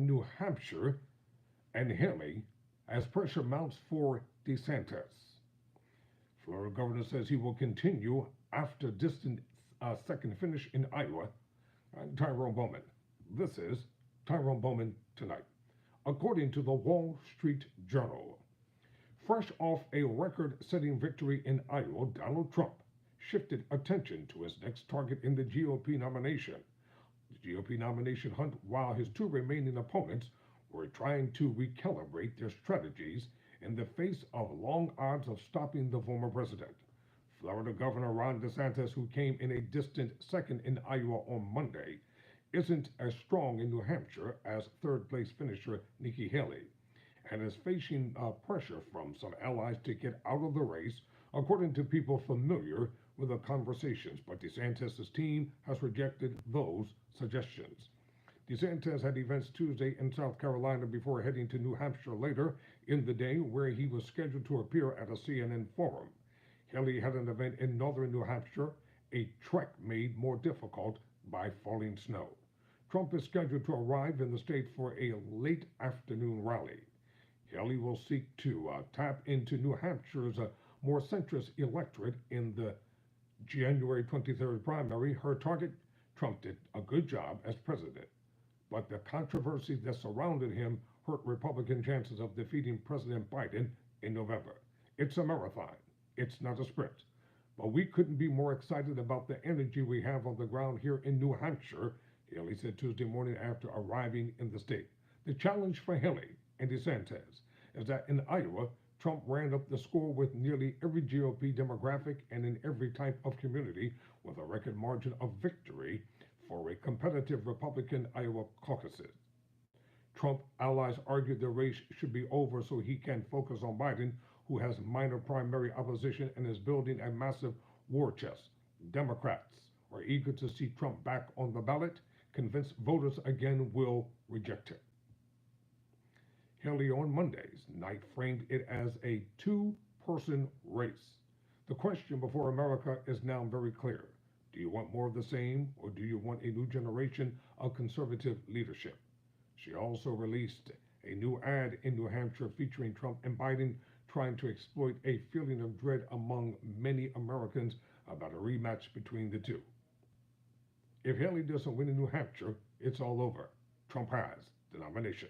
New Hampshire and Haley as pressure mounts for DeSantis. Florida governor says he will continue after distant second finish in Iowa. I'm Tyrone Bowman. This is Tyrone Bowman Tonight. According to the Wall Street Journal, fresh off a record-setting victory in Iowa, Donald Trump shifted attention to his next target in the GOP nomination. The GOP nomination hunt, while his two remaining opponents were trying to recalibrate their strategies in the face of long odds of stopping the former president. Florida Governor Ron DeSantis, who came in a distant second in Iowa on Monday, isn't as strong in New Hampshire as third-place finisher Nikki Haley, and is facing pressure from some allies to get out of the race, according to people familiar with the conversations. But DeSantis' team has rejected those suggestions. DeSantis had events Tuesday in South Carolina before heading to New Hampshire later in the day, where he was scheduled to appear at a CNN forum. Haley had an event in northern New Hampshire, a trek made more difficult by falling snow. Trump is scheduled to arrive in the state for a late afternoon rally. Haley will seek to tap into New Hampshire's more centrist electorate in the January 23rd primary. Her target, Trump did a good job as president, but the controversy that surrounded him hurt Republican chances of defeating President Biden in November. It's a marathon. It's not a sprint. But we couldn't be more excited about the energy we have on the ground here in New Hampshire, Haley said Tuesday morning after arriving in the state. The challenge for Haley and DeSantis is that in Iowa, Trump ran up the score with nearly every GOP demographic and in every type of community, with a record margin of victory for a competitive Republican Iowa caucuses. Trump allies argued the race should be over so he can focus on Biden, who has minor primary opposition and is building a massive war chest. Democrats are eager to see Trump back on the ballot, convinced voters again will reject him. Haley on Monday's night framed it as a two-person race. The question before America is now very clear. Do you want more of the same, or do you want a new generation of conservative leadership? She also released a new ad in New Hampshire featuring Trump and Biden trying to exploit a feeling of dread among many Americans about a rematch between the two. If Haley doesn't win in New Hampshire, it's all over. Trump has the nomination,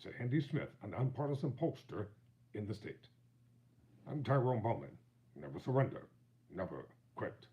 said Andy Smith, an nonpartisan pollster in the state. I'm Tyrone Bowman. Never surrender, never quit.